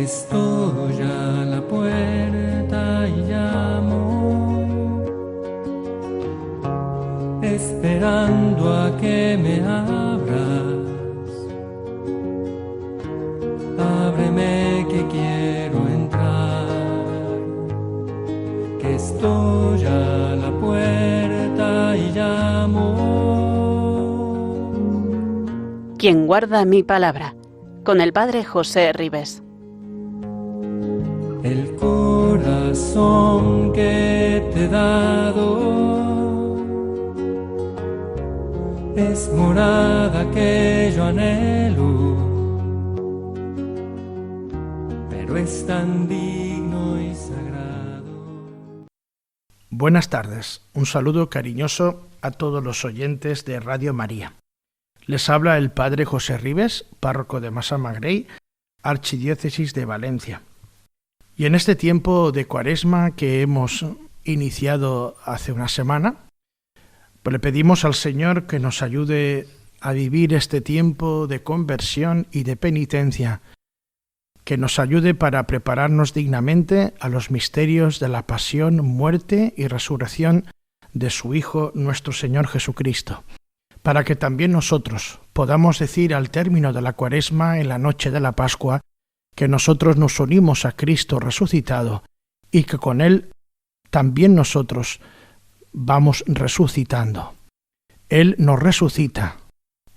Estoy a la puerta y llamo, esperando a que me abras. Ábreme que quiero entrar, que estoy a la puerta y llamo. Quien guarda mi palabra, con el Padre José Ribes. El corazón que te he dado es morada que yo anhelo, pero es tan digno y sagrado. Buenas tardes, un saludo cariñoso a todos los oyentes de Radio María. Les habla el Padre José Ribes, párroco de Massamagrell, Archidiócesis de Valencia. Y en este tiempo de Cuaresma que hemos iniciado hace una semana, pues le pedimos al Señor que nos ayude a vivir este tiempo de conversión y de penitencia, que nos ayude para prepararnos dignamente a los misterios de la pasión, muerte y resurrección de su Hijo, nuestro Señor Jesucristo, para que también nosotros podamos decir al término de la Cuaresma, en la noche de la Pascua, que nosotros nos unimos a Cristo resucitado y que con Él también nosotros vamos resucitando. Él nos resucita,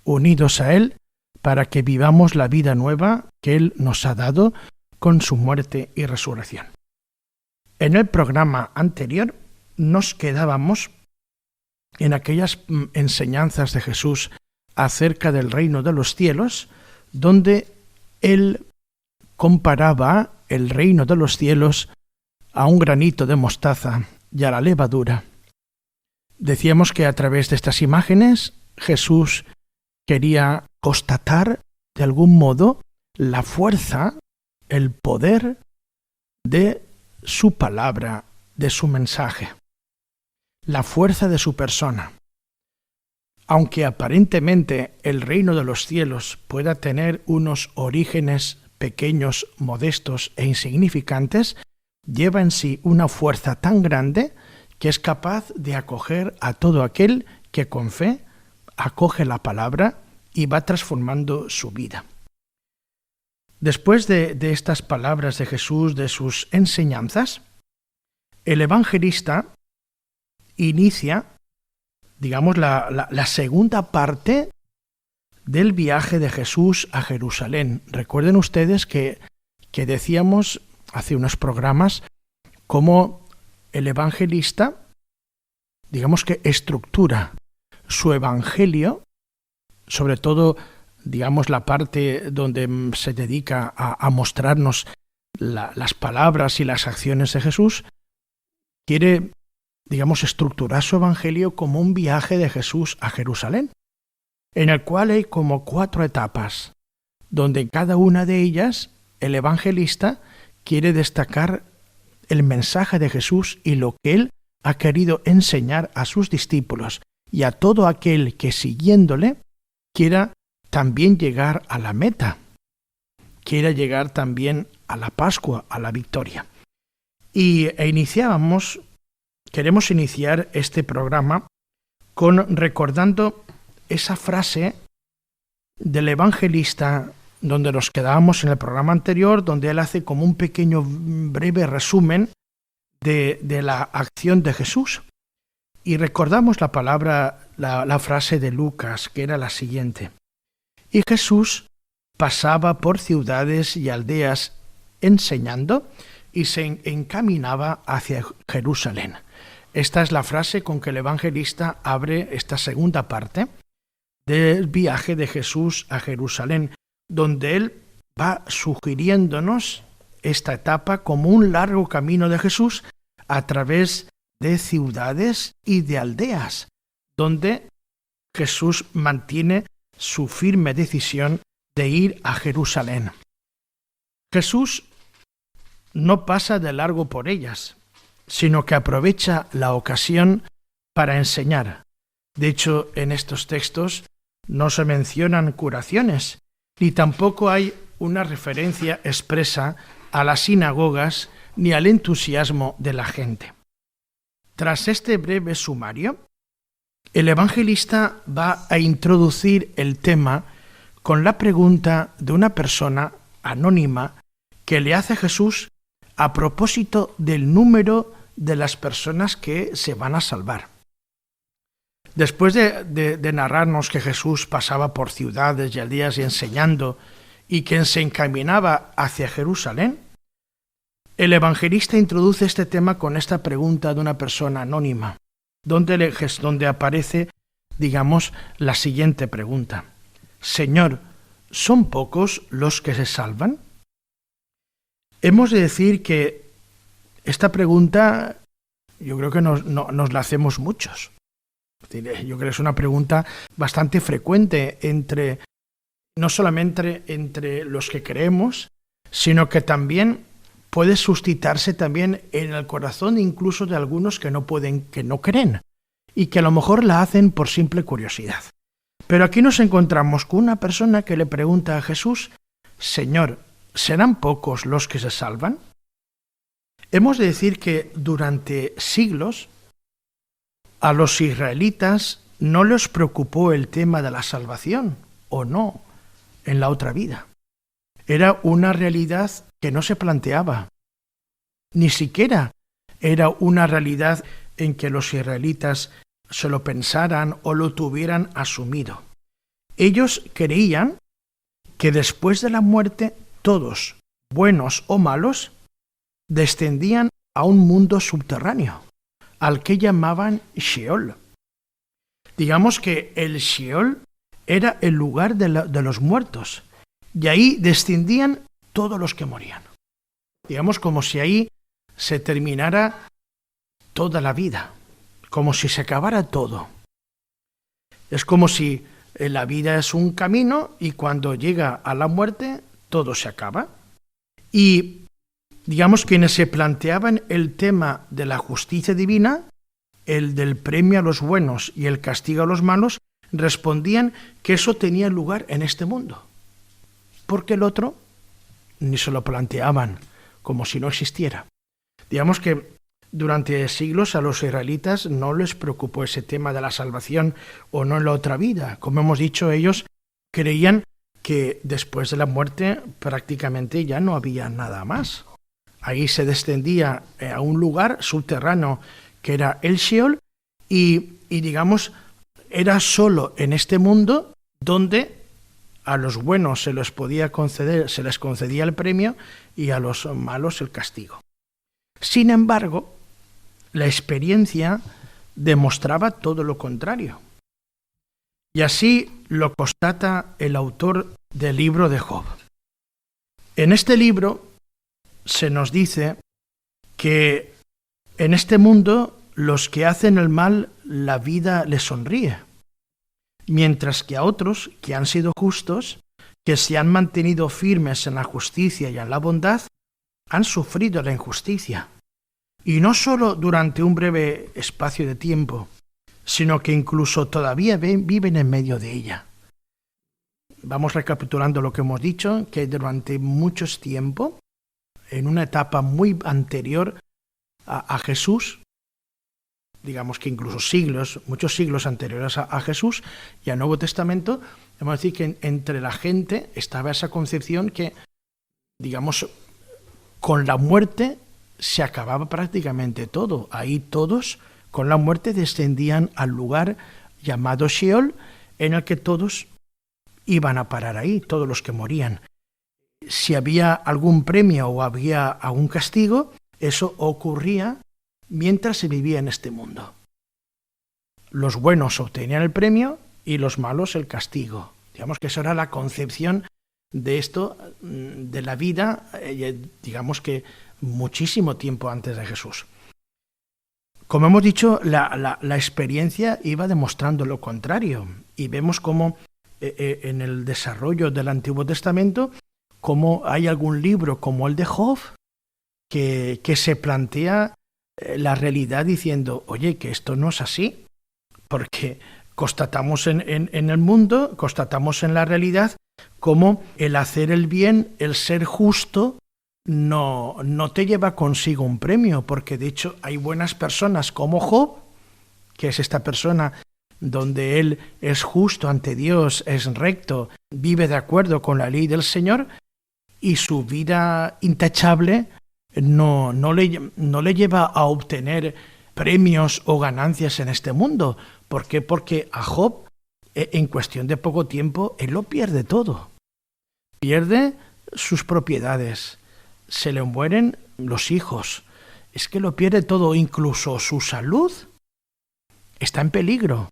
unidos a Él, para que vivamos la vida nueva que Él nos ha dado con su muerte y resurrección. En el programa anterior nos quedábamos en aquellas enseñanzas de Jesús acerca del reino de los cielos, donde Él comparaba el reino de los cielos a un granito de mostaza y a la levadura. Decíamos que a través de estas imágenes Jesús quería constatar de algún modo la fuerza, el poder de su palabra, de su mensaje, la fuerza de su persona. Aunque aparentemente el reino de los cielos pueda tener unos orígenes pequeños, modestos e insignificantes, lleva en sí una fuerza tan grande que es capaz de acoger a todo aquel que con fe acoge la palabra y va transformando su vida. Después de estas palabras de Jesús, de sus enseñanzas, el evangelista inicia, digamos, la segunda parte del viaje de Jesús a Jerusalén. Recuerden ustedes que decíamos hace unos programas cómo el evangelista, digamos que estructura su evangelio, sobre todo, digamos, la parte donde se dedica a mostrarnos las palabras y las acciones de Jesús, quiere, digamos, estructurar su evangelio como un viaje de Jesús a Jerusalén, en el cual hay como 4 etapas, donde en cada una de ellas el evangelista quiere destacar el mensaje de Jesús y lo que él ha querido enseñar a sus discípulos y a todo aquel que siguiéndole quiera también llegar a la meta, quiera llegar también a la Pascua, a la victoria. Queremos iniciar este programa recordando esa frase del evangelista donde nos quedábamos en el programa anterior, donde él hace como un pequeño breve resumen de la acción de Jesús. Y recordamos la frase de Lucas, que era la siguiente: y Jesús pasaba por ciudades y aldeas enseñando y se encaminaba hacia Jerusalén. Esta es la frase con que el evangelista abre esta segunda parte del viaje de Jesús a Jerusalén, donde él va sugiriéndonos esta etapa como un largo camino de Jesús a través de ciudades y de aldeas, donde Jesús mantiene su firme decisión de ir a Jerusalén. Jesús no pasa de largo por ellas, sino que aprovecha la ocasión para enseñar. De hecho, en estos textos no se mencionan curaciones, ni tampoco hay una referencia expresa a las sinagogas ni al entusiasmo de la gente. Tras este breve sumario, el evangelista va a introducir el tema con la pregunta de una persona anónima que le hace a Jesús a propósito del número de las personas que se van a salvar. Después de narrarnos que Jesús pasaba por ciudades y aldeas y enseñando y que se encaminaba hacia Jerusalén, el evangelista introduce este tema con esta pregunta de una persona anónima, donde aparece, digamos, la siguiente pregunta. Señor, ¿son pocos los que se salvan? Hemos de decir que esta pregunta yo creo que nos la hacemos muchos. Yo creo que es una pregunta bastante frecuente no solamente entre los que creemos, sino que también puede suscitarse también en el corazón incluso de algunos que no creen, y que a lo mejor la hacen por simple curiosidad. Pero aquí nos encontramos con una persona que le pregunta a Jesús, Señor, ¿serán pocos los que se salvan? Hemos de decir que durante siglos a los israelitas no les preocupó el tema de la salvación, o no, en la otra vida. Era una realidad que no se planteaba. Ni siquiera era una realidad en que los israelitas se lo pensaran o lo tuvieran asumido. Ellos creían que después de la muerte todos, buenos o malos, descendían a un mundo subterráneo, al que llamaban Sheol. Digamos que el Sheol era el lugar de los muertos, y ahí descendían todos los que morían. Digamos como si ahí se terminara toda la vida, como si se acabara todo. Es como si la vida es un camino y cuando llega a la muerte todo se acaba. Y digamos quienes se planteaban el tema de la justicia divina, el del premio a los buenos y el castigo a los malos, respondían que eso tenía lugar en este mundo, porque el otro ni se lo planteaban, como si no existiera. Digamos que durante siglos a los israelitas no les preocupó ese tema de la salvación o no en la otra vida. Como hemos dicho, ellos creían que después de la muerte prácticamente ya no había nada más. Ahí se descendía a un lugar subterráneo que era el Sheol y digamos, era solo en este mundo donde a los buenos se les concedía el premio y a los malos el castigo. Sin embargo, la experiencia demostraba todo lo contrario. Y así lo constata el autor del libro de Job. En este libro se nos dice que en este mundo los que hacen el mal, la vida les sonríe, mientras que a otros que han sido justos, que se han mantenido firmes en la justicia y en la bondad, han sufrido la injusticia. Y no solo durante un breve espacio de tiempo, sino que incluso todavía viven en medio de ella. Vamos recapitulando lo que hemos dicho, que durante mucho tiempo, en una etapa muy anterior a Jesús, digamos que incluso muchos siglos anteriores a Jesús y al Nuevo Testamento, vamos a decir que entre la gente estaba esa concepción que, digamos, con la muerte se acababa prácticamente todo. Ahí todos, con la muerte, descendían al lugar llamado Sheol, en el que todos iban a parar ahí, todos los que morían. Si había algún premio o había algún castigo, eso ocurría mientras se vivía en este mundo. Los buenos obtenían el premio y los malos el castigo. Digamos que esa era la concepción de esto, de la vida, digamos que muchísimo tiempo antes de Jesús. Como hemos dicho, la experiencia iba demostrando lo contrario, y vemos cómo en el desarrollo del Antiguo Testamento, cómo hay algún libro como el de Job que se plantea la realidad diciendo, oye, que esto no es así, porque Constatamos en el mundo, constatamos en la realidad cómo el hacer el bien, el ser justo, no te lleva consigo un premio, porque de hecho hay buenas personas como Job, que es esta persona donde él es justo ante Dios, es recto, vive de acuerdo con la ley del Señor, y su vida intachable no le lleva a obtener premios o ganancias en este mundo. ¿Por qué? Porque a Job, en cuestión de poco tiempo, él lo pierde todo. Pierde sus propiedades, se le mueren los hijos, es que lo pierde todo, incluso su salud está en peligro.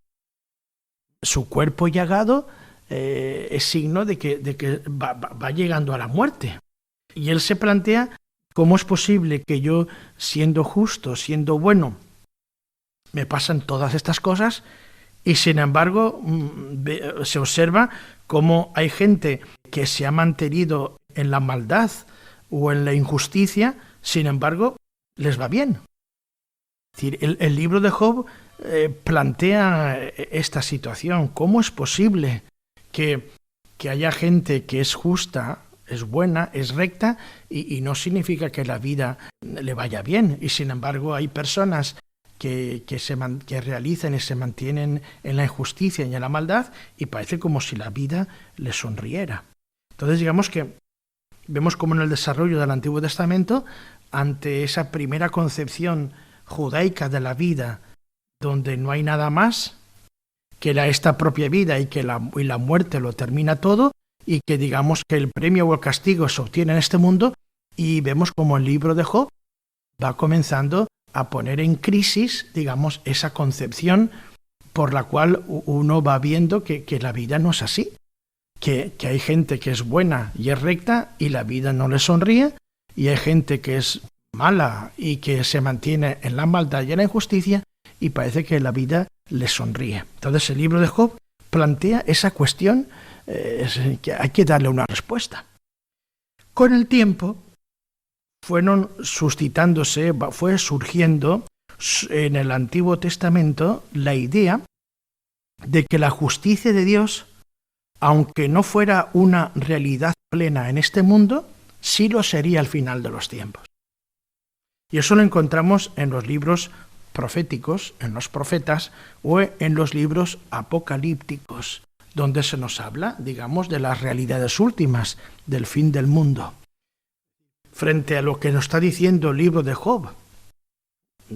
Su cuerpo llagado es signo de que va llegando a la muerte. Y él se plantea cómo es posible que yo, siendo justo, siendo bueno, me pasan todas estas cosas, y sin embargo se observa cómo hay gente que se ha mantenido en la maldad o en la injusticia, sin embargo les va bien. Es decir, el libro de Job plantea esta situación. ¿Cómo es posible que haya gente que es justa, es buena, es recta, y no significa que la vida le vaya bien? Y sin embargo hay personas que realizan y se mantienen en la injusticia y en la maldad, y parece como si la vida les sonriera. Entonces digamos que vemos como en el desarrollo del Antiguo Testamento, ante esa primera concepción judaica de la vida, donde no hay nada más que esta propia vida y que la muerte lo termina todo, y que digamos que el premio o el castigo se obtiene en este mundo, y vemos como el libro de Job va comenzando a poner en crisis, digamos, esa concepción por la cual uno va viendo que la vida no es así, que hay gente que es buena y es recta y la vida no le sonríe, y hay gente que es mala y que se mantiene en la maldad y en la injusticia y parece que la vida le sonríe. Entonces el libro de Job plantea esa cuestión que hay que darle una respuesta. Con el tiempo fue surgiendo en el Antiguo Testamento la idea de que la justicia de Dios, aunque no fuera una realidad plena en este mundo, sí lo sería al final de los tiempos. Y eso lo encontramos en los libros proféticos, en los profetas, o en los libros apocalípticos, donde se nos habla, digamos, de las realidades últimas, del fin del mundo. Frente a lo que nos está diciendo el libro de Job,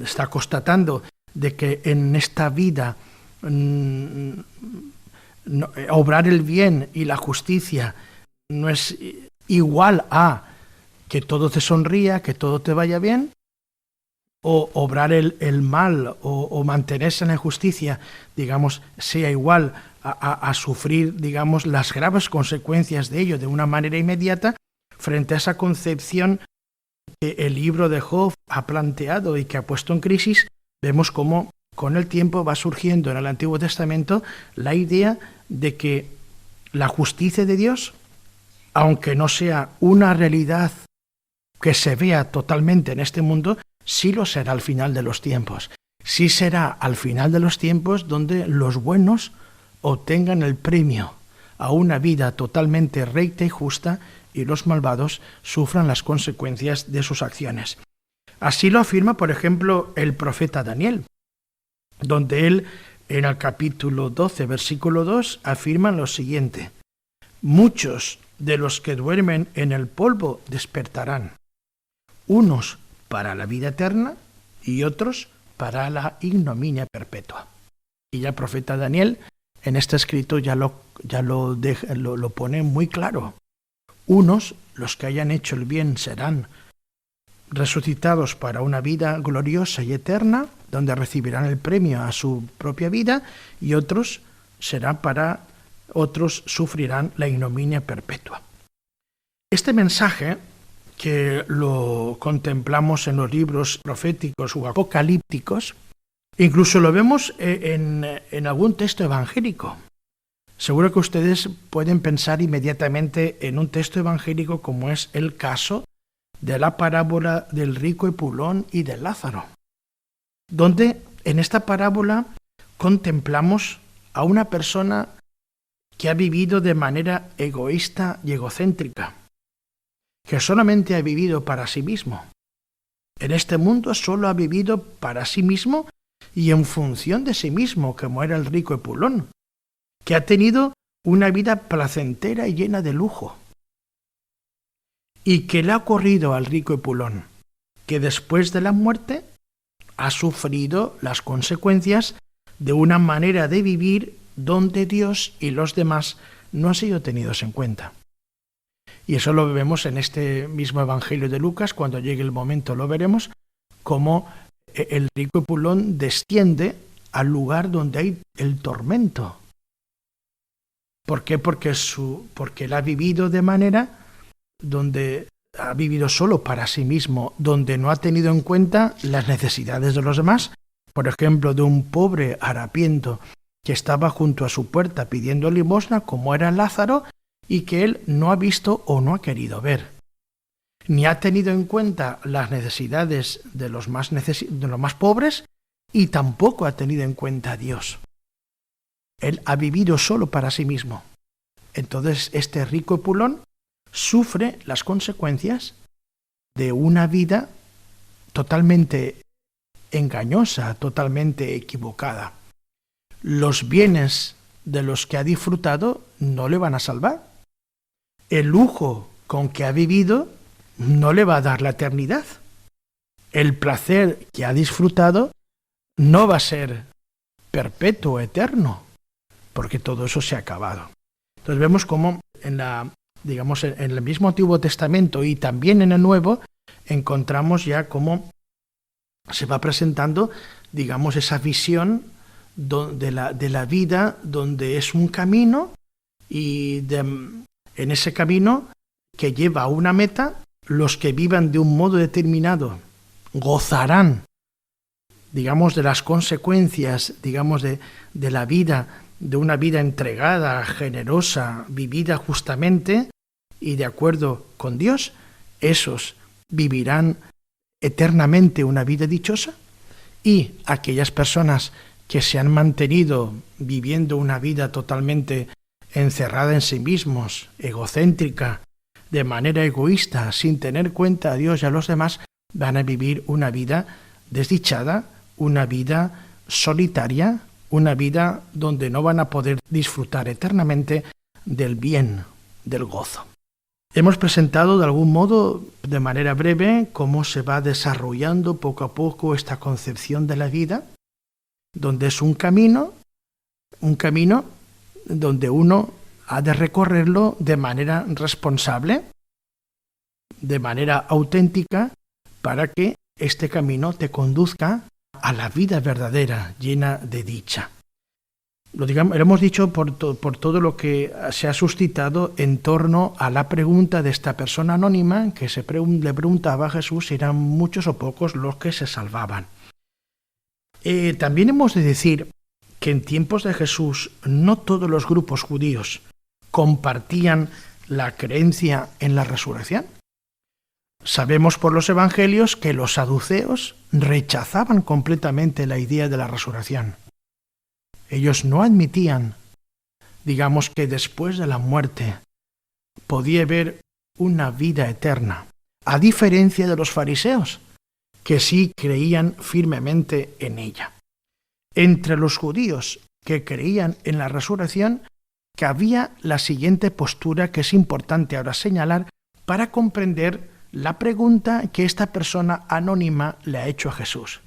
está constatando de que en esta vida obrar el bien y la justicia no es igual a que todo te sonría, que todo te vaya bien, o obrar el mal o mantenerse en la injusticia, digamos, sea igual a sufrir, digamos, las graves consecuencias de ello de una manera inmediata. Frente a esa concepción que el libro de Job ha planteado y que ha puesto en crisis, vemos cómo con el tiempo va surgiendo en el Antiguo Testamento la idea de que la justicia de Dios, aunque no sea una realidad que se vea totalmente en este mundo, sí lo será al final de los tiempos. Sí será al final de los tiempos donde los buenos obtengan el premio a una vida totalmente recta y justa, y los malvados sufran las consecuencias de sus acciones. Así lo afirma, por ejemplo, el profeta Daniel, donde él, en el capítulo 12, versículo 2, afirma lo siguiente: muchos de los que duermen en el polvo despertarán, unos para la vida eterna y otros para la ignominia perpetua. Y ya el profeta Daniel en este escrito ya lo pone muy claro. Unos, los que hayan hecho el bien, serán resucitados para una vida gloriosa y eterna, donde recibirán el premio a su propia vida, y otros sufrirán la ignominia perpetua. Este mensaje, que lo contemplamos en los libros proféticos o apocalípticos, incluso lo vemos en algún texto evangélico. Seguro que ustedes pueden pensar inmediatamente en un texto evangélico como es el caso de la parábola del rico Epulón y de Lázaro, donde en esta parábola contemplamos a una persona que ha vivido de manera egoísta y egocéntrica, que solamente ha vivido para sí mismo. En este mundo solo ha vivido para sí mismo y en función de sí mismo, como era el rico Epulón, que ha tenido una vida placentera y llena de lujo. ¿Y qué le ha ocurrido al rico Epulón? Que después de la muerte ha sufrido las consecuencias de una manera de vivir donde Dios y los demás no han sido tenidos en cuenta. Y eso lo vemos en este mismo Evangelio de Lucas, cuando llegue el momento lo veremos, cómo el rico Epulón desciende al lugar donde hay el tormento. ¿Por qué? Porque él ha vivido de manera donde ha vivido solo para sí mismo, donde no ha tenido en cuenta las necesidades de los demás. Por ejemplo, de un pobre harapiento que estaba junto a su puerta pidiendo limosna, como era Lázaro, y que él no ha visto o no ha querido ver. Ni ha tenido en cuenta las necesidades de los más pobres, y tampoco ha tenido en cuenta a Dios. Él ha vivido solo para sí mismo. Entonces este rico Epulón sufre las consecuencias de una vida totalmente engañosa, totalmente equivocada. Los bienes de los que ha disfrutado no le van a salvar. El lujo con que ha vivido no le va a dar la eternidad. El placer que ha disfrutado no va a ser perpetuo, eterno, porque todo eso se ha acabado. Entonces vemos cómo en el mismo Antiguo Testamento y también en el Nuevo encontramos ya cómo se va presentando, esa visión de la vida, donde es un camino y en ese camino que lleva a una meta, los que vivan de un modo determinado gozarán, de las consecuencias, de la vida, de una vida entregada, generosa, vivida justamente y de acuerdo con Dios. Esos vivirán eternamente una vida dichosa, y aquellas personas que se han mantenido viviendo una vida totalmente encerrada en sí mismos, egocéntrica, de manera egoísta, sin tener cuenta a Dios y a los demás, van a vivir una vida desdichada, una vida solitaria, una vida donde no van a poder disfrutar eternamente del bien, del gozo. Hemos presentado de algún modo, de manera breve, cómo se va desarrollando poco a poco esta concepción de la vida, donde es un camino donde uno ha de recorrerlo de manera responsable, de manera auténtica, para que este camino te conduzca a la vida verdadera, llena de dicha. Lo hemos dicho por todo lo que se ha suscitado en torno a la pregunta de esta persona anónima que le preguntaba a Jesús si eran muchos o pocos los que se salvaban. También hemos de decir que en tiempos de Jesús no todos los grupos judíos compartían la creencia en la resurrección. Sabemos por los evangelios que los saduceos rechazaban completamente la idea de la resurrección. Ellos no admitían, que después de la muerte podía haber una vida eterna, a diferencia de los fariseos, que sí creían firmemente en ella. Entre los judíos que creían en la resurrección, cabía la siguiente postura que es importante ahora señalar para comprender la pregunta que esta persona anónima le ha hecho a Jesús.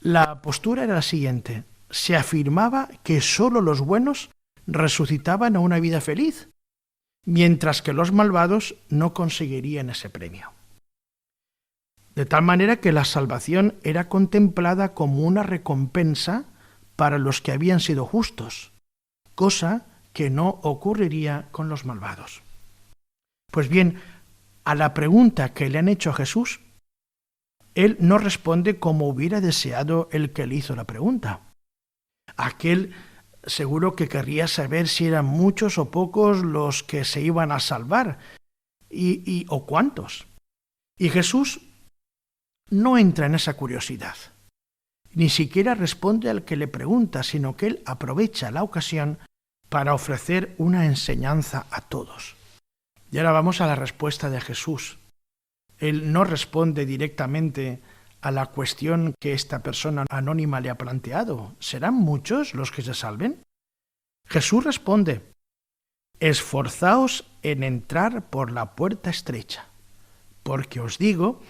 La postura era la siguiente: se afirmaba que sólo los buenos resucitaban a una vida feliz, mientras que los malvados no conseguirían ese premio. De tal manera que la salvación era contemplada como una recompensa para los que habían sido justos, cosa que no ocurriría con los malvados. Pues bien, a la pregunta que le han hecho a Jesús, él no responde como hubiera deseado el que le hizo la pregunta. Aquel seguro que querría saber si eran muchos o pocos los que se iban a salvar o cuántos. Y Jesús no entra en esa curiosidad. Ni siquiera responde al que le pregunta, sino que él aprovecha la ocasión para ofrecer una enseñanza a todos. Y ahora vamos a la respuesta de Jesús. Él no responde directamente a la cuestión que esta persona anónima le ha planteado. ¿Serán muchos los que se salven? Jesús responde: esforzaos en entrar por la puerta estrecha, porque os digo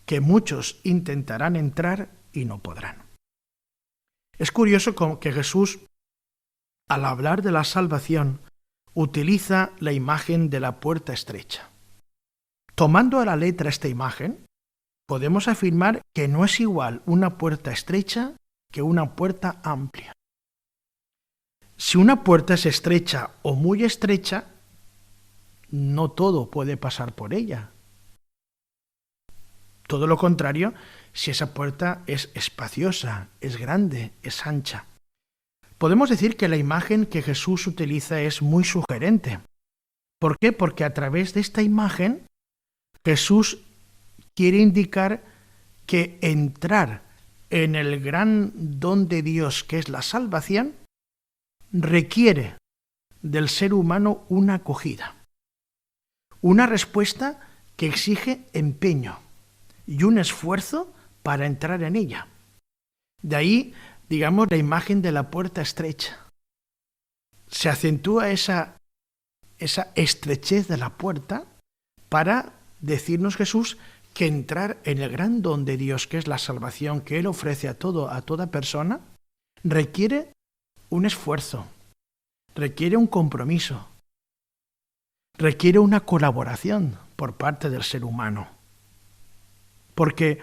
que muchos intentarán entrar y no podrán. Es curioso que Jesús, al hablar de la salvación, utiliza la imagen de la puerta estrecha. Tomando a la letra esta imagen, podemos afirmar que no es igual una puerta estrecha que una puerta amplia. Si una puerta es estrecha o muy estrecha, no todo puede pasar por ella. Todo lo contrario, si esa puerta es espaciosa, es grande, es ancha. Podemos decir que la imagen que Jesús utiliza es muy sugerente. ¿Por qué? Porque a través de esta imagen, Jesús quiere indicar que entrar en el gran don de Dios que es la salvación requiere del ser humano una acogida, una respuesta que exige empeño y un esfuerzo para entrar en ella. De ahí, digamos, la imagen de la puerta estrecha. Se acentúa esa estrechez de la puerta para decirnos Jesús que entrar en el gran don de Dios, que es la salvación que Él ofrece a toda persona, requiere un esfuerzo, requiere un compromiso, requiere una colaboración por parte del ser humano. Porque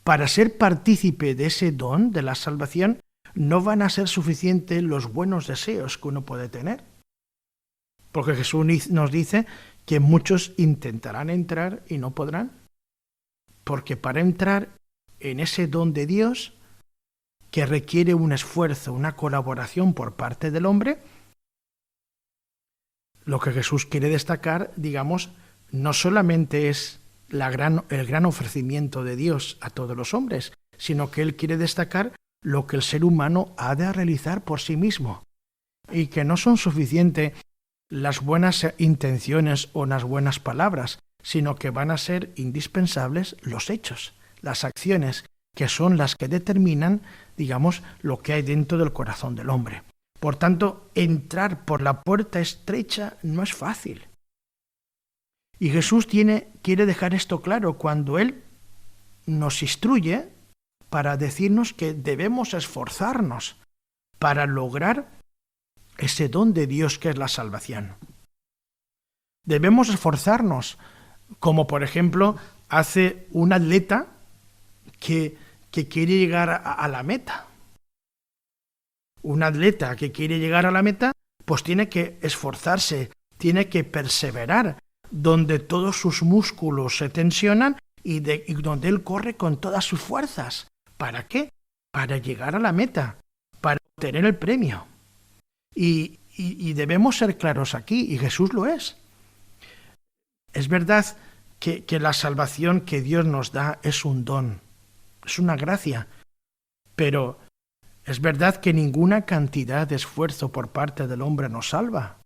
para ser partícipe de ese don de la salvación no van a ser suficientes los buenos deseos que uno puede tener. Porque Jesús nos dice que muchos intentarán entrar y no podrán. Porque para entrar en ese don de Dios, que requiere un esfuerzo, una colaboración por parte del hombre, lo que Jesús quiere destacar, digamos, no solamente es el gran ofrecimiento de Dios a todos los hombres, sino que Él quiere destacar lo que el ser humano ha de realizar por sí mismo, y que no son suficientes las buenas intenciones o las buenas palabras, sino que van a ser indispensables los hechos, las acciones, que son las que determinan, digamos, lo que hay dentro del corazón del hombre. Por tanto, entrar por la puerta estrecha no es fácil. Y Jesús quiere dejar esto claro cuando Él nos instruye para decirnos que debemos esforzarnos para lograr ese don de Dios que es la salvación. Debemos esforzarnos, como por ejemplo hace un atleta que quiere llegar a la meta. Un atleta que quiere llegar a la meta, pues tiene que esforzarse, tiene que perseverar, donde todos sus músculos se tensionan y donde él corre con todas sus fuerzas. ¿Para qué? Para llegar a la meta, para obtener el premio. Y debemos ser claros aquí, y Jesús lo es. Es verdad que la salvación que Dios nos da es un don, es una gracia, pero es verdad que ninguna cantidad de esfuerzo por parte del hombre nos salva.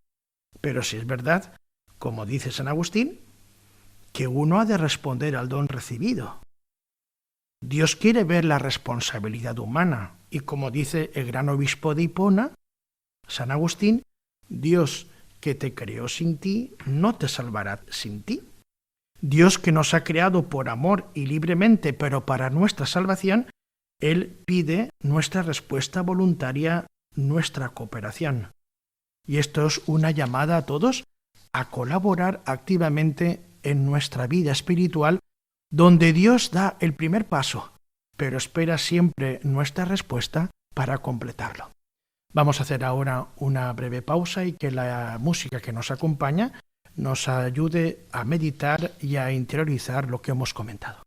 Pero sí es verdad, como dice San Agustín, que uno ha de responder al don recibido. Dios quiere ver la responsabilidad humana, y como dice el gran obispo de Hipona, San Agustín, Dios que te creó sin ti, no te salvará sin ti. Dios que nos ha creado por amor y libremente, pero para nuestra salvación, Él pide nuestra respuesta voluntaria, nuestra cooperación. Y esto es una llamada a todos a colaborar activamente en nuestra vida espiritual, donde Dios da el primer paso, pero espera siempre nuestra respuesta para completarlo. Vamos a hacer ahora una breve pausa y que la música que nos acompaña nos ayude a meditar y a interiorizar lo que hemos comentado.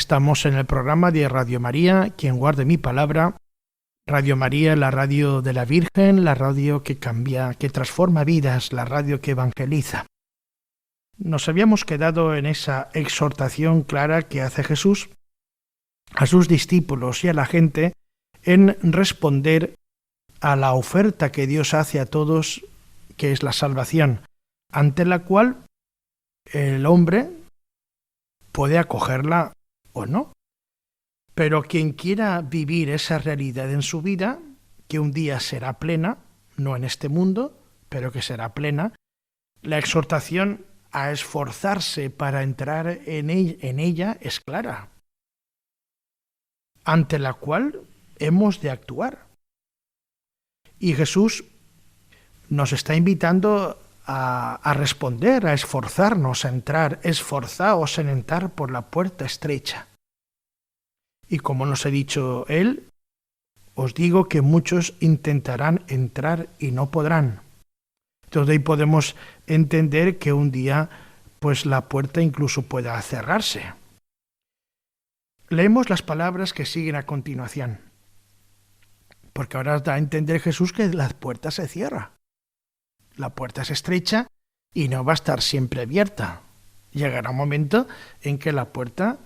Estamos en el programa de Radio María, Quien guarde mi palabra. Radio María, la radio de la Virgen, la radio que cambia, que transforma vidas, la radio que evangeliza. Nos habíamos quedado en esa exhortación clara que hace Jesús a sus discípulos y a la gente en responder a la oferta que Dios hace a todos, que es la salvación, ante la cual el hombre puede acogerla o no. Pero quien quiera vivir esa realidad en su vida, que un día será plena, no en este mundo, pero que será plena, la exhortación a esforzarse para entrar en ella es clara, ante la cual hemos de actuar. Y Jesús nos está invitando a responder, a esforzarnos a entrar, esforzaos en entrar por la puerta estrecha. Y como nos ha dicho él, os digo que muchos intentarán entrar y no podrán. Entonces ahí podemos entender que un día pues la puerta incluso pueda cerrarse. Leemos las palabras que siguen a continuación, porque ahora da a entender Jesús que la puerta se cierra. La puerta es estrecha y no va a estar siempre abierta. Llegará un momento en que la puerta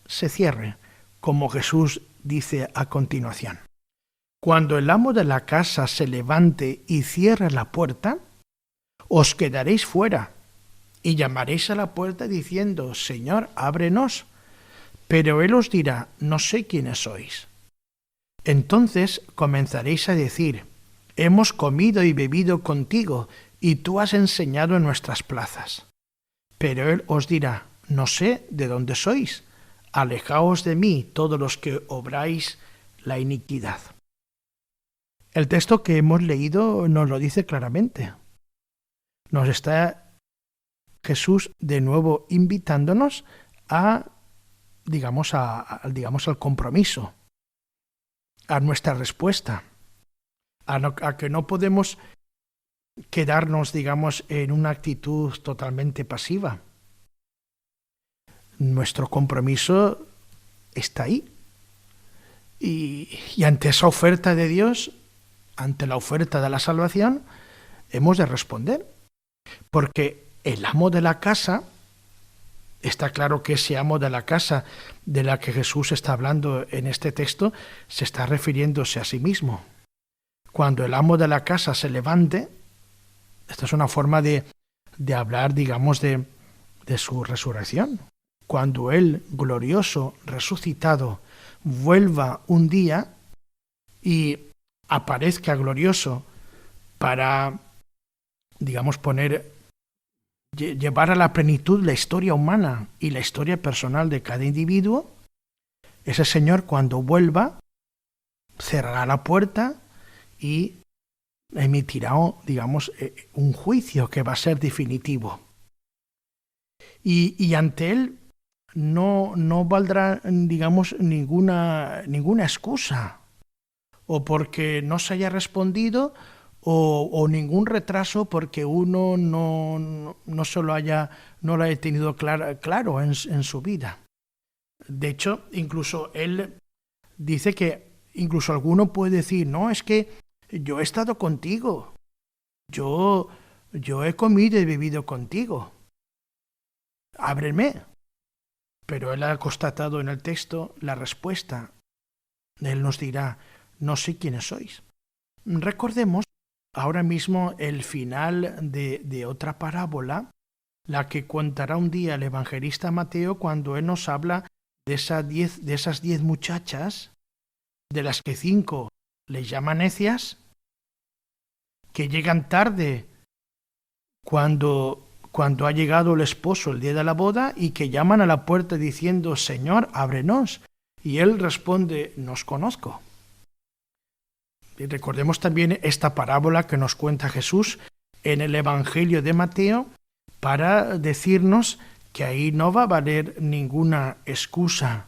se cierre, como Jesús dice a continuación. Cuando el amo de la casa se levante y cierre la puerta, os quedaréis fuera y llamaréis a la puerta diciendo, Señor, ábrenos. Pero él os dirá, no sé quiénes sois. Entonces comenzaréis a decir, hemos comido y bebido contigo, y tú has enseñado en nuestras plazas. Pero él os dirá, no sé de dónde sois. Alejaos de mí, todos los que obráis la iniquidad. El texto que hemos leído nos lo dice claramente. Nos está Jesús de nuevo invitándonos al compromiso, a nuestra respuesta, a que no podemos quedarnos, en una actitud totalmente pasiva. Nuestro compromiso está ahí. Y ante esa oferta de Dios, ante la oferta de la salvación, hemos de responder. Porque el amo de la casa, está claro que ese amo de la casa de la que Jesús está hablando en este texto, se está refiriéndose a sí mismo. Cuando el amo de la casa se levante, esta es una forma de hablar, de su resurrección. Cuando Él, glorioso, resucitado, vuelva un día y aparezca glorioso para, llevar a la plenitud la historia humana y la historia personal de cada individuo, ese Señor cuando vuelva cerrará la puerta y emitirá, un juicio que va a ser definitivo. Y ante Él no valdrá, ninguna excusa, o porque no se haya respondido, o ningún retraso porque uno no lo haya tenido claro en su vida. De hecho, incluso él dice que incluso alguno puede decir, no, es que yo he estado contigo, yo he comido y bebido contigo, ábreme. Pero él ha constatado en el texto la respuesta. Él nos dirá, no sé quiénes sois. Recordemos ahora mismo el final de otra parábola, la que contará un día el evangelista Mateo cuando él nos habla de esas 10 muchachas, de las que 5 les llaman necias, que llegan tarde cuando ha llegado el esposo el día de la boda y que llaman a la puerta diciendo, Señor, ábrenos. Y él responde, no os conozco. Y recordemos también esta parábola que nos cuenta Jesús en el Evangelio de Mateo para decirnos que ahí no va a valer ninguna excusa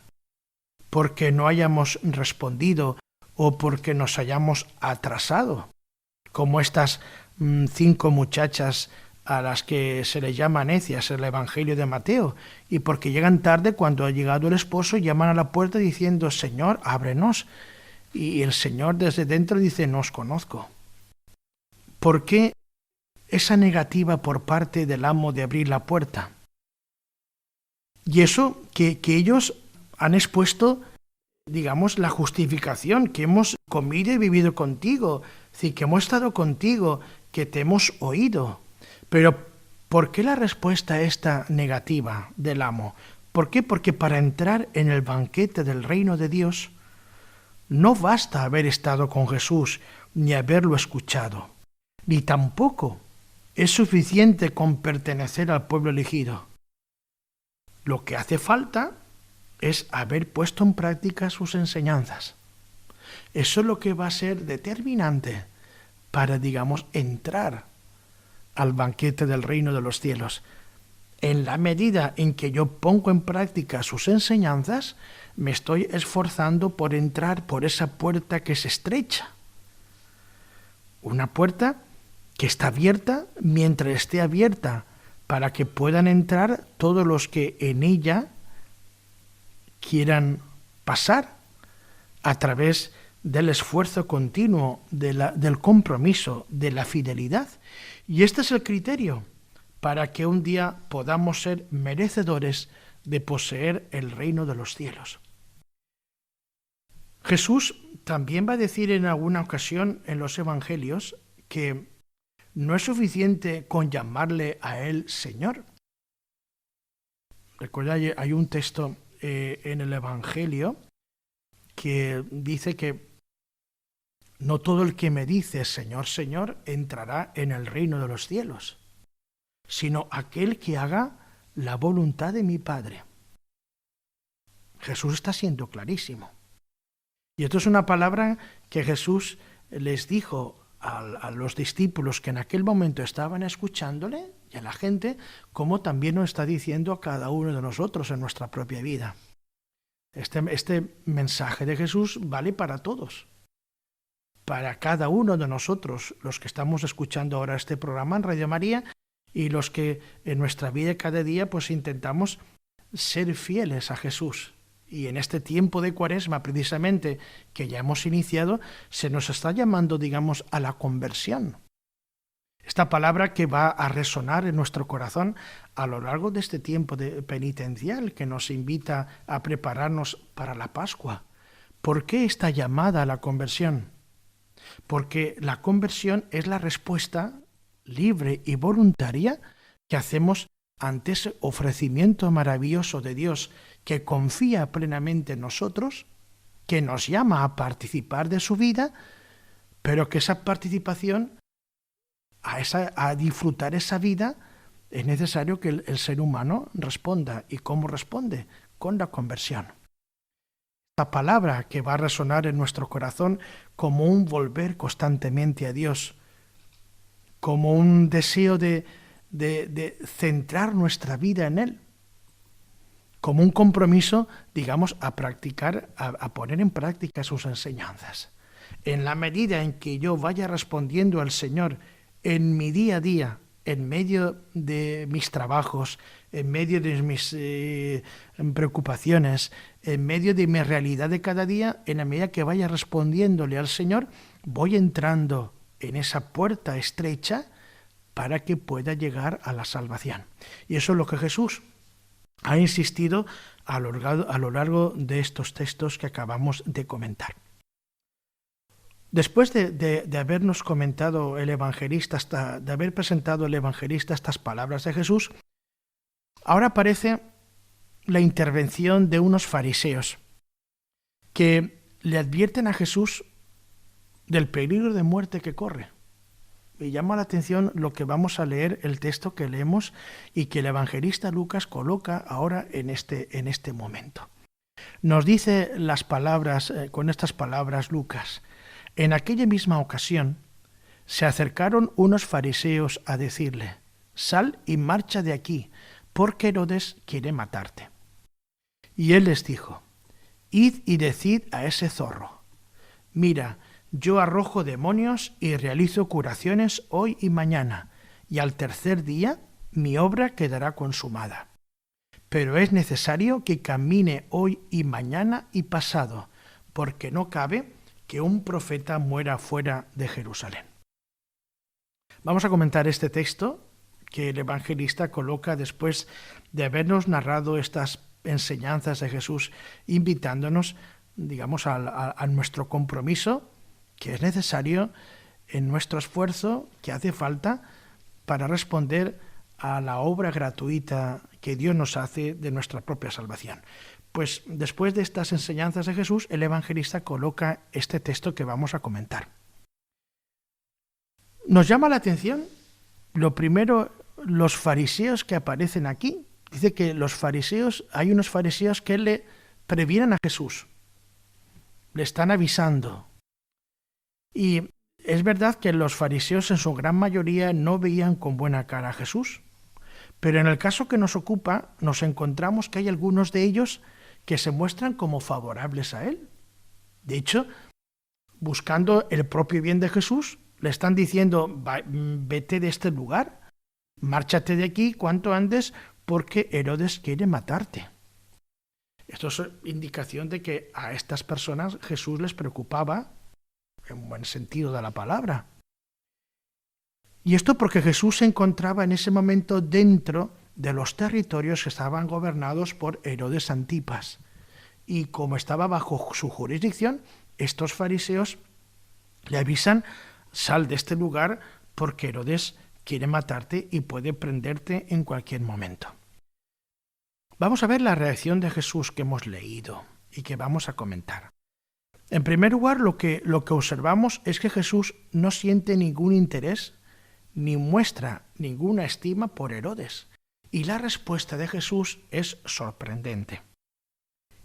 porque no hayamos respondido o porque nos hayamos atrasado, como estas 5 muchachas a las que se les llama necias en el Evangelio de Mateo, y porque llegan tarde, cuando ha llegado el esposo, llaman a la puerta diciendo: Señor, ábrenos. Y el Señor desde dentro dice: no os conozco. ¿Por qué esa negativa por parte del amo de abrir la puerta? Y eso que ellos han expuesto, digamos, la justificación, que hemos comido y vivido contigo, es decir, que hemos estado contigo, que te hemos oído. Pero ¿por qué la respuesta esta negativa del amo? ¿Por qué? Porque para entrar en el banquete del reino de Dios no basta haber estado con Jesús ni haberlo escuchado, ni tampoco es suficiente con pertenecer al pueblo elegido. Lo que hace falta es haber puesto en práctica sus enseñanzas. Eso es lo que va a ser determinante para, digamos, entrar al banquete del reino de los cielos. En la medida en que yo pongo en práctica sus enseñanzas, me estoy esforzando por entrar por esa puerta que se estrecha. Una puerta que está abierta mientras esté abierta, para que puedan entrar todos los que en ella quieran pasar a través del esfuerzo continuo, del compromiso, de la fidelidad. Y este es el criterio para que un día podamos ser merecedores de poseer el reino de los cielos. Jesús también va a decir en alguna ocasión en los evangelios que no es suficiente con llamarle a él Señor. Recuerda, hay un texto en el evangelio que dice que no todo el que me dice Señor, Señor entrará en el reino de los cielos, sino aquel que haga la voluntad de mi Padre. Jesús está siendo clarísimo. Y esto es una palabra que Jesús les dijo a los discípulos que en aquel momento estaban escuchándole, y a la gente, como también nos está diciendo a cada uno de nosotros en nuestra propia vida. Este mensaje de Jesús vale para todos. Para cada uno de nosotros, los que estamos escuchando ahora este programa en Radio María, y los que en nuestra vida cada día pues intentamos ser fieles a Jesús. Y en este tiempo de Cuaresma, precisamente, que ya hemos iniciado, se nos está llamando, digamos, a la conversión. Esta palabra que va a resonar en nuestro corazón a lo largo de este tiempo penitencial que nos invita a prepararnos para la Pascua. ¿Por qué esta llamada a la conversión? Porque la conversión es la respuesta libre y voluntaria que hacemos ante ese ofrecimiento maravilloso de Dios que confía plenamente en nosotros, que nos llama a participar de su vida, pero que esa participación, a disfrutar esa vida, es necesario que el ser humano responda. ¿Y cómo responde? Con la conversión. Esta palabra que va a resonar en nuestro corazón como un volver constantemente a Dios, como un deseo de centrar nuestra vida en Él, como un compromiso, digamos, a practicar, a poner en práctica sus enseñanzas. En la medida en que yo vaya respondiendo al Señor en mi día a día, en medio de mis trabajos, en medio de mis preocupaciones, en medio de mi realidad de cada día, en la medida que vaya respondiéndole al Señor, voy entrando en esa puerta estrecha para que pueda llegar a la salvación. Y eso es lo que Jesús ha insistido a lo largo de estos textos que acabamos de comentar. Después de habernos comentado el evangelista, de haber presentado el evangelista estas palabras de Jesús, ahora aparece la intervención de unos fariseos que le advierten a Jesús del peligro de muerte que corre. Me llama la atención lo que vamos a leer, el texto que leemos y que el evangelista Lucas coloca ahora en este momento. Nos dice las palabras, con estas palabras Lucas: en aquella misma ocasión se acercaron unos fariseos a decirle: sal y marcha de aquí, porque Herodes quiere matarte. Y él les dijo: id y decid a ese zorro: mira, yo arrojo demonios y realizo curaciones hoy y mañana, y al tercer día mi obra quedará consumada. Pero es necesario que camine hoy y mañana y pasado, porque no cabe que un profeta muera fuera de Jerusalén. Vamos a comentar este texto que el evangelista coloca después de habernos narrado estas enseñanzas de Jesús, invitándonos, digamos, a nuestro compromiso, que es necesario en nuestro esfuerzo, que hace falta para responder a la obra gratuita que Dios nos hace de nuestra propia salvación. Pues después de estas enseñanzas de Jesús, el evangelista coloca este texto que vamos a comentar. Nos llama la atención, lo primero, los fariseos que aparecen aquí. Dice que hay unos fariseos que le previenen a Jesús, le están avisando. Y es verdad que los fariseos en su gran mayoría no veían con buena cara a Jesús, pero en el caso que nos ocupa nos encontramos que hay algunos de ellos que se muestran como favorables a él. De hecho, buscando el propio bien de Jesús, le están diciendo: vete de este lugar, márchate de aquí cuanto antes, porque Herodes quiere matarte. Esto es indicación de que a estas personas Jesús les preocupaba, en buen sentido de la palabra. Y esto porque Jesús se encontraba en ese momento dentro de los territorios que estaban gobernados por Herodes Antipas. Y como estaba bajo su jurisdicción, estos fariseos le avisan: sal de este lugar porque Herodes quiere matarte y puede prenderte en cualquier momento. Vamos a ver la reacción de Jesús que hemos leído y que vamos a comentar. En primer lugar, lo que observamos es que Jesús no siente ningún interés ni muestra ninguna estima por Herodes. Y la respuesta de Jesús es sorprendente.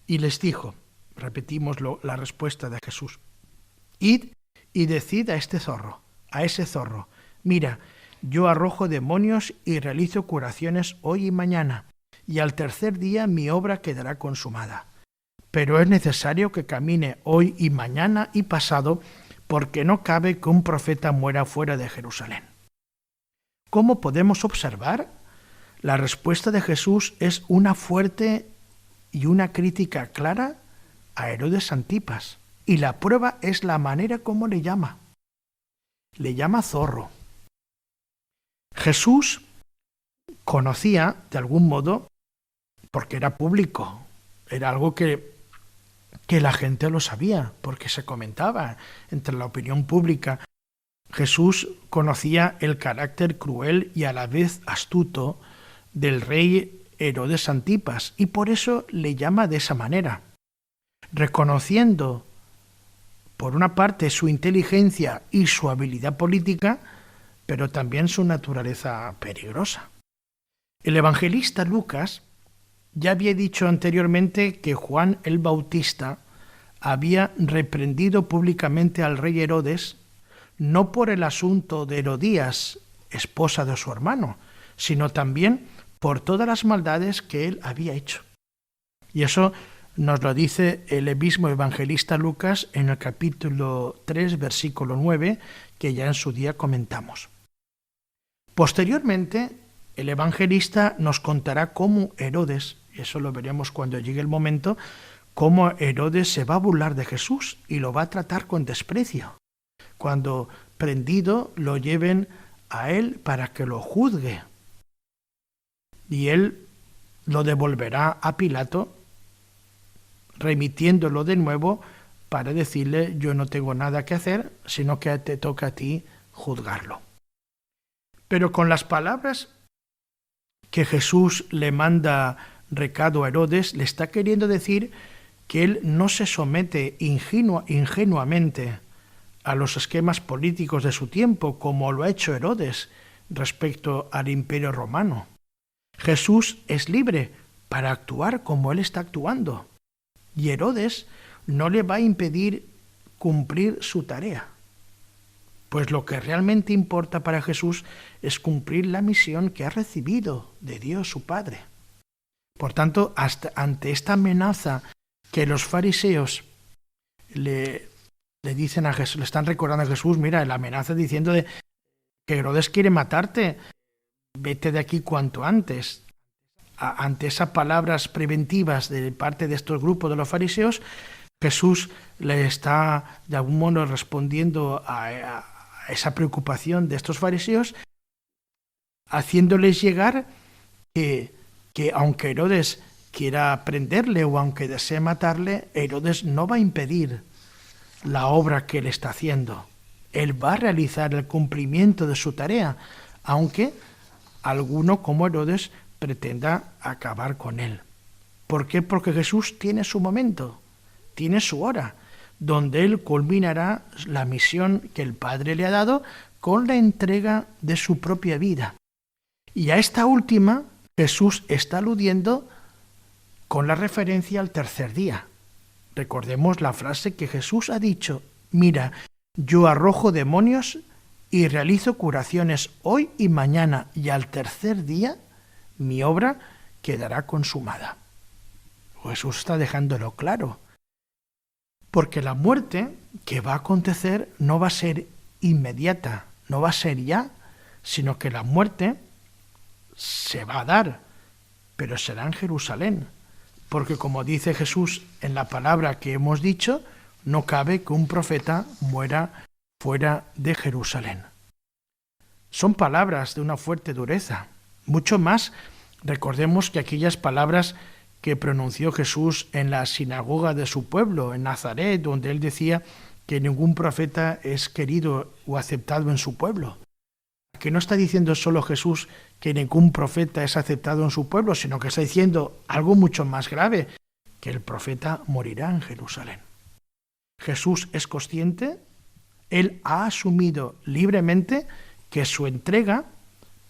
Y les dijo, repetimos la respuesta de Jesús: id y decid a ese zorro, mira, yo arrojo demonios y realizo curaciones hoy y mañana, y al tercer día mi obra quedará consumada. Pero es necesario que camine hoy y mañana y pasado, porque no cabe que un profeta muera fuera de Jerusalén. ¿Cómo podemos observar? La respuesta de Jesús es una fuerte y una crítica clara a Herodes Antipas. Y la prueba es la manera como le llama. Le llama zorro. Jesús conocía, de algún modo, porque era público, era algo que la gente lo sabía, porque se comentaba entre la opinión pública. Jesús conocía el carácter cruel y a la vez astuto del rey Herodes Antipas, y por eso le llama de esa manera, reconociendo por una parte su inteligencia y su habilidad política, pero también su naturaleza peligrosa. El evangelista Lucas ya había dicho anteriormente que Juan el Bautista había reprendido públicamente al rey Herodes, no por el asunto de Herodías, esposa de su hermano, sino también por todas las maldades que él había hecho. Y eso nos lo dice el mismo evangelista Lucas en el capítulo 3, versículo 9, que ya en su día comentamos. Posteriormente, el evangelista nos contará cómo Herodes, y eso lo veremos cuando llegue el momento, cómo Herodes se va a burlar de Jesús y lo va a tratar con desprecio. Cuando prendido lo lleven a él para que lo juzgue. Y él lo devolverá a Pilato, remitiéndolo de nuevo para decirle: yo no tengo nada que hacer, sino que te toca a ti juzgarlo. Pero con las palabras que Jesús le manda recado a Herodes, le está queriendo decir que él no se somete ingenuamente a los esquemas políticos de su tiempo, como lo ha hecho Herodes respecto al Imperio Romano. Jesús es libre para actuar como él está actuando, y Herodes no le va a impedir cumplir su tarea. Pues lo que realmente importa para Jesús es cumplir la misión que ha recibido de Dios su Padre. Por tanto, ante esta amenaza que los fariseos le dicen a Jesús, le están recordando a Jesús, mira, la amenaza diciendo de que Herodes quiere matarte, vete de aquí cuanto antes. Ante esas palabras preventivas de parte de estos grupos de los fariseos, Jesús le está de algún modo respondiendo a esa preocupación de estos fariseos, haciéndoles llegar que aunque Herodes quiera prenderle o aunque desee matarle, Herodes no va a impedir la obra que él está haciendo. Él va a realizar el cumplimiento de su tarea, aunque alguno como Herodes pretenda acabar con él. ¿Por qué? Porque Jesús tiene su momento, tiene su hora, donde él culminará la misión que el Padre le ha dado con la entrega de su propia vida. Y a esta última Jesús está aludiendo con la referencia al tercer día. Recordemos la frase que Jesús ha dicho: mira, yo arrojo demonios y realizo curaciones hoy y mañana, y al tercer día mi obra quedará consumada. Jesús está dejándolo claro, porque la muerte que va a acontecer no va a ser inmediata, no va a ser ya, sino que la muerte se va a dar, pero será en Jerusalén, porque como dice Jesús en la palabra que hemos dicho, no cabe que un profeta muera fuera de Jerusalén. Son palabras de una fuerte dureza, mucho más. Recordemos que aquellas palabras que pronunció Jesús en la sinagoga de su pueblo, en Nazaret, donde él decía que ningún profeta es querido o aceptado en su pueblo. Que no está diciendo solo Jesús que ningún profeta es aceptado en su pueblo, sino que está diciendo algo mucho más grave, que el profeta morirá en Jerusalén. Jesús es consciente, él ha asumido libremente que su entrega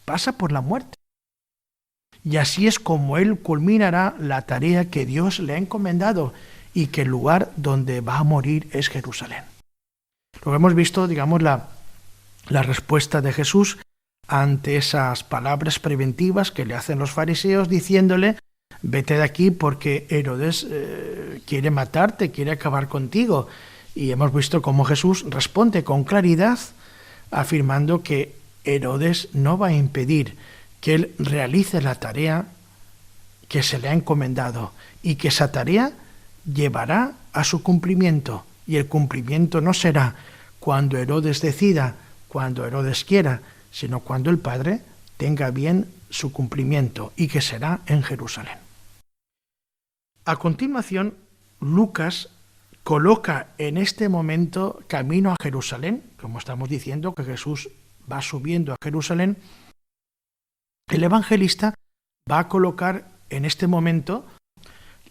pasa por la muerte. Y así es como él culminará la tarea que Dios le ha encomendado y que el lugar donde va a morir es Jerusalén. Lo hemos visto, digamos, la respuesta de Jesús ante esas palabras preventivas que le hacen los fariseos diciéndole: vete de aquí porque Herodes quiere matarte, quiere acabar contigo. Y hemos visto cómo Jesús responde con claridad afirmando que Herodes no va a impedir que él realice la tarea que se le ha encomendado y que esa tarea llevará a su cumplimiento. Y el cumplimiento no será cuando Herodes decida, cuando Herodes quiera, sino cuando el Padre tenga bien su cumplimiento, y que será en Jerusalén. A continuación, Lucas coloca en este momento camino a Jerusalén, como estamos diciendo que Jesús va subiendo a Jerusalén. El evangelista va a colocar en este momento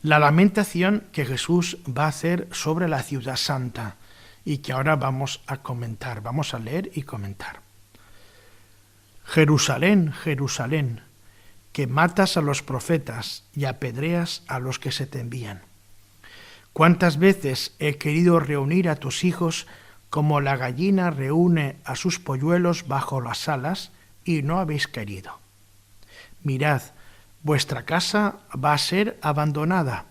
la lamentación que Jesús va a hacer sobre la ciudad santa y que ahora vamos a comentar, vamos a leer y comentar. Jerusalén, Jerusalén, que matas a los profetas y apedreas a los que se te envían. ¿Cuántas veces he querido reunir a tus hijos como la gallina reúne a sus polluelos bajo las alas y no habéis querido? Mirad, vuestra casa va a ser abandonada.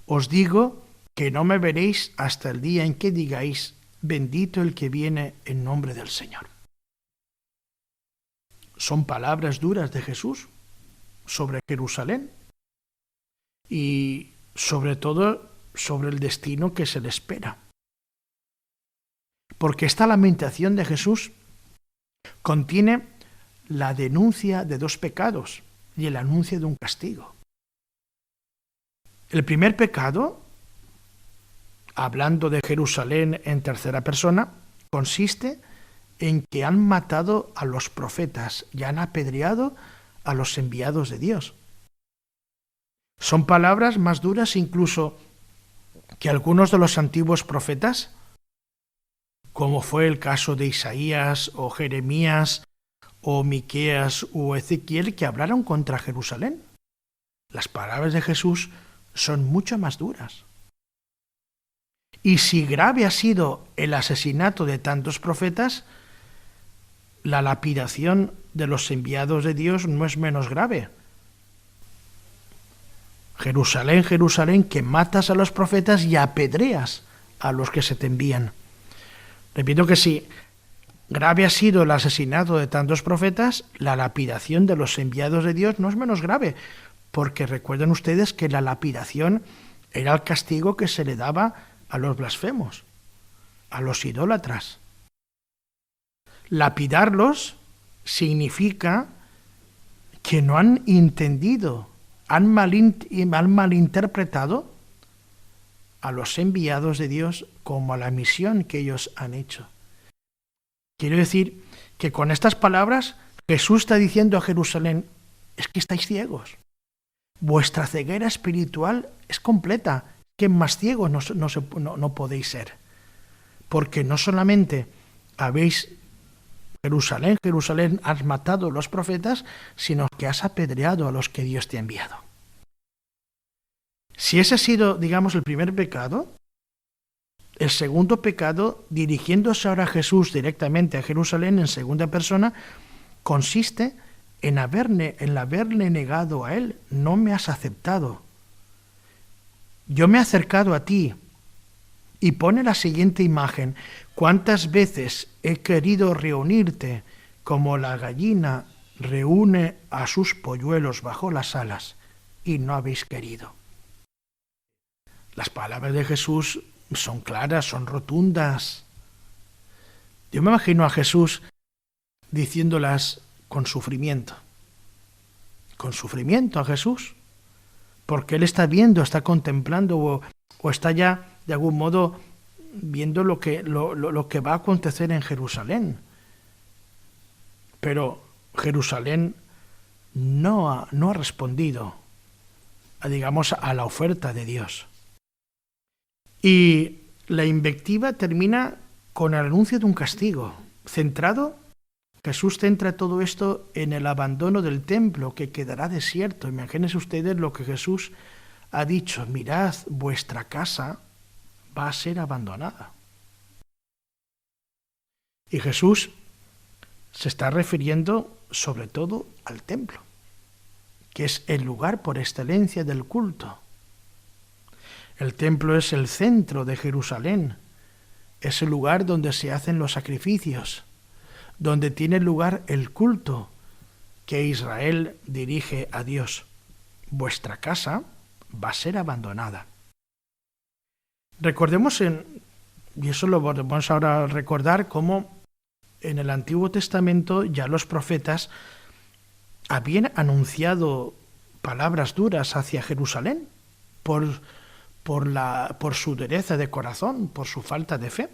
Os digo que no me veréis hasta el día en que digáis: bendito el que viene en nombre del Señor. Son palabras duras de Jesús sobre Jerusalén y sobre todo sobre el destino que se le espera. Porque esta lamentación de Jesús contiene la denuncia de dos pecados y el anuncio de un castigo. El primer pecado, hablando de Jerusalén en tercera persona, consiste en que han matado a los profetas y han apedreado a los enviados de Dios. Son palabras más duras incluso que algunos de los antiguos profetas, como fue el caso de Isaías o Jeremías o Miqueas o Ezequiel, que hablaron contra Jerusalén. Las palabras de Jesús son mucho más duras. Y si grave ha sido el asesinato de tantos profetas, la lapidación de los enviados de Dios no es menos grave. Jerusalén, Jerusalén, que matas a los profetas y apedreas a los que se te envían. Repito que si grave ha sido el asesinato de tantos profetas, la lapidación de los enviados de Dios no es menos grave, porque recuerden ustedes que la lapidación era el castigo que se le daba a los blasfemos, a los idólatras. Lapidarlos significa que no han entendido, han malinterpretado a los enviados de Dios como a la misión que ellos han hecho. Quiero decir que con estas palabras Jesús está diciendo a Jerusalén, es que estáis ciegos. Vuestra ceguera espiritual es completa, que más ciegos no podéis ser. Porque no solamente habéis, Jerusalén, Jerusalén, has matado a los profetas, sino que has apedreado a los que Dios te ha enviado. Si ese ha sido, digamos, el primer pecado, el segundo pecado, dirigiéndose ahora a Jesús directamente a Jerusalén en segunda persona, consiste en haberle negado a Él. No me has aceptado. Yo me he acercado a ti. Y pone la siguiente imagen. ¿Cuántas veces he querido reunirte como la gallina reúne a sus polluelos bajo las alas y no habéis querido? Las palabras de Jesús son claras, son rotundas. Yo me imagino a Jesús diciéndolas con sufrimiento a Jesús, porque Él está viendo, está contemplando o está ya de algún modo viendo lo que va a acontecer en Jerusalén. Pero Jerusalén no ha respondido, digamos, a la oferta de Dios. Y la invectiva termina con el anuncio de un castigo. Centrado, Jesús centra todo esto en el abandono del templo, que quedará desierto. Imagínense ustedes lo que Jesús ha dicho: mirad, vuestra casa va a ser abandonada. Y Jesús se está refiriendo sobre todo al templo, que es el lugar por excelencia del culto. El templo es el centro de Jerusalén, es el lugar donde se hacen los sacrificios, donde tiene lugar el culto que Israel dirige a Dios. Vuestra casa va a ser abandonada. Recordemos, y eso lo vamos ahora a recordar, cómo en el Antiguo Testamento ya los profetas habían anunciado palabras duras hacia Jerusalén por su dureza de corazón, por su falta de fe.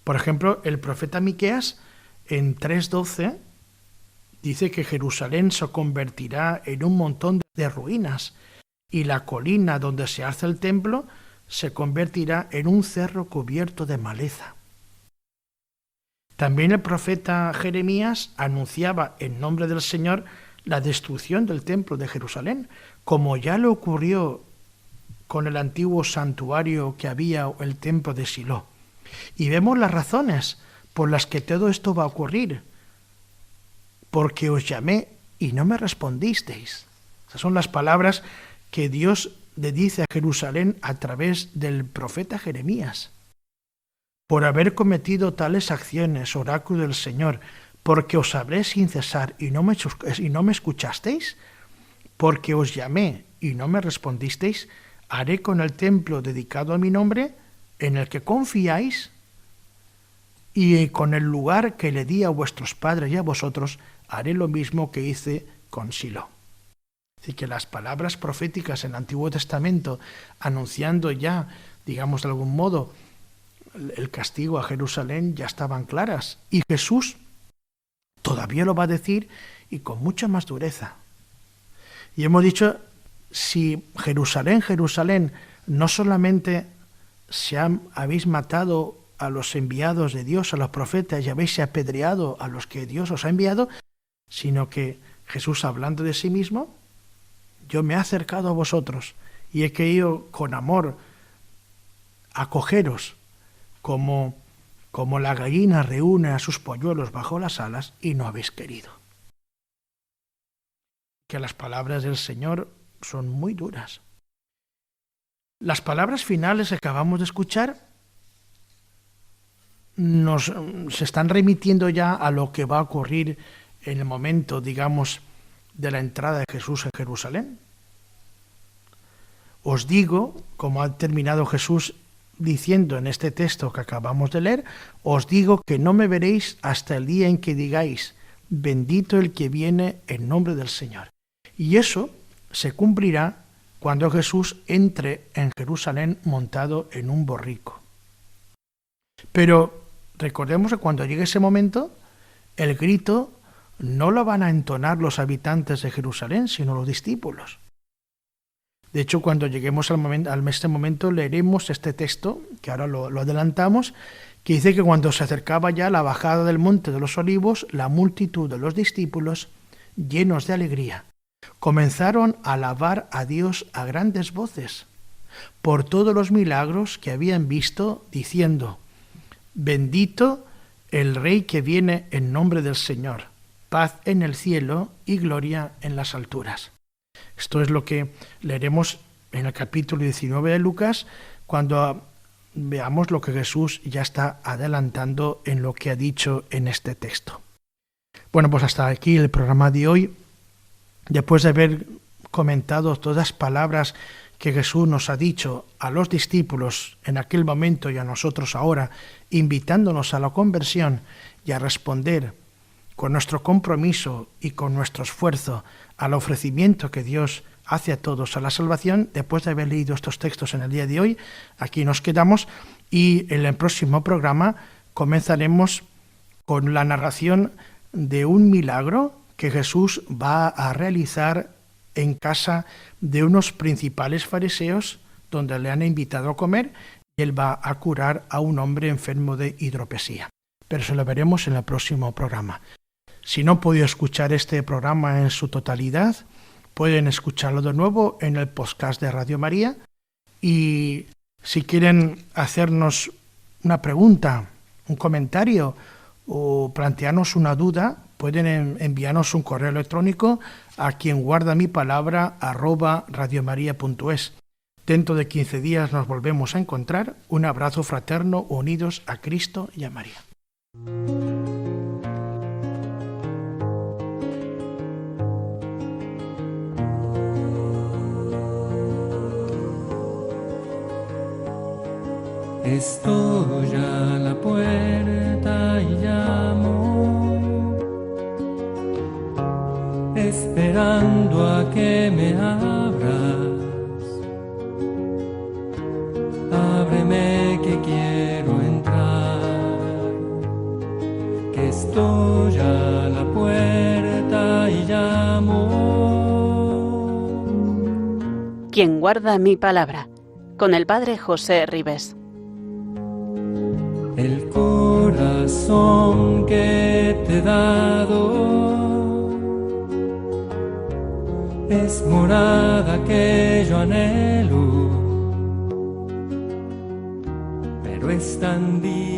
Por ejemplo, el profeta Miqueas en 3:12 dice que Jerusalén se convertirá en un montón de ruinas y la colina donde se hace el templo se convertirá en un cerro cubierto de maleza. También el profeta Jeremías anunciaba en nombre del Señor la destrucción del templo de Jerusalén, como ya le ocurrió con el antiguo santuario que había, el templo de Silo. Y vemos las razones por las que todo esto va a ocurrir. Porque os llamé y no me respondisteis. Esas son las palabras que Dios le dice a Jerusalén a través del profeta Jeremías. Por haber cometido tales acciones, oráculo del Señor, porque os hablé sin cesar y no me escuchasteis, porque os llamé y no me respondisteis, haré con el templo dedicado a mi nombre, en el que confiáis, y con el lugar que le di a vuestros padres y a vosotros, haré lo mismo que hice con Silo. Así que las palabras proféticas en el Antiguo Testamento, anunciando ya, digamos de algún modo, el castigo a Jerusalén, ya estaban claras. Y Jesús todavía lo va a decir, y con mucha más dureza. Y hemos dicho, si Jerusalén, Jerusalén, no solamente habéis matado a los enviados de Dios, a los profetas, y habéis apedreado a los que Dios os ha enviado, sino que Jesús, hablando de sí mismo, yo me he acercado a vosotros y he querido con amor acogeros como la gallina reúne a sus polluelos bajo las alas, y no habéis querido. Que las palabras del Señor son muy duras. Las palabras finales que acabamos de escuchar se están remitiendo ya a lo que va a ocurrir en el momento, digamos, de la entrada de Jesús en Jerusalén. Os digo, como ha terminado Jesús diciendo en este texto que acabamos de leer, os digo que no me veréis hasta el día en que digáis, bendito el que viene en nombre del Señor. Y eso se cumplirá cuando Jesús entre en Jerusalén montado en un borrico. Pero recordemos que cuando llegue ese momento, el grito no lo van a entonar los habitantes de Jerusalén, sino los discípulos. De hecho, cuando lleguemos a este momento, leeremos este texto, que ahora lo adelantamos, que dice que cuando se acercaba ya la bajada del monte de los olivos, la multitud de los discípulos, llenos de alegría, comenzaron a alabar a Dios a grandes voces por todos los milagros que habían visto, diciendo, bendito el Rey que viene en nombre del Señor, paz en el cielo y gloria en las alturas. Esto es lo que leeremos en el capítulo 19 de Lucas, cuando veamos lo que Jesús ya está adelantando en lo que ha dicho en este texto. Bueno, pues hasta aquí el programa de hoy. Después de haber comentado todas las palabras que Jesús nos ha dicho a los discípulos en aquel momento y a nosotros ahora, invitándonos a la conversión y a responder con nuestro compromiso y con nuestro esfuerzo al ofrecimiento que Dios hace a todos a la salvación, después de haber leído estos textos en el día de hoy, aquí nos quedamos y en el próximo programa comenzaremos con la narración de un milagro que Jesús va a realizar en casa de unos principales fariseos donde le han invitado a comer y él va a curar a un hombre enfermo de hidropesía. Pero se lo veremos en el próximo programa. Si no han podido escuchar este programa en su totalidad, pueden escucharlo de nuevo en el podcast de Radio María y si quieren hacernos una pregunta, un comentario o plantearnos una duda, pueden enviarnos un correo electrónico a quienguardamipalabra@radiomaria.es. Dentro de 15 días nos volvemos a encontrar. Un abrazo fraterno, unidos a Cristo y a María. Estoy a la puerta y llamo, esperando a que me abras. Ábreme que quiero entrar, que estoy a la puerta y llamo. Quien guarda mi palabra, con el Padre José Ribes. El corazón que te he dado es morada que yo anhelo, pero es tan difícil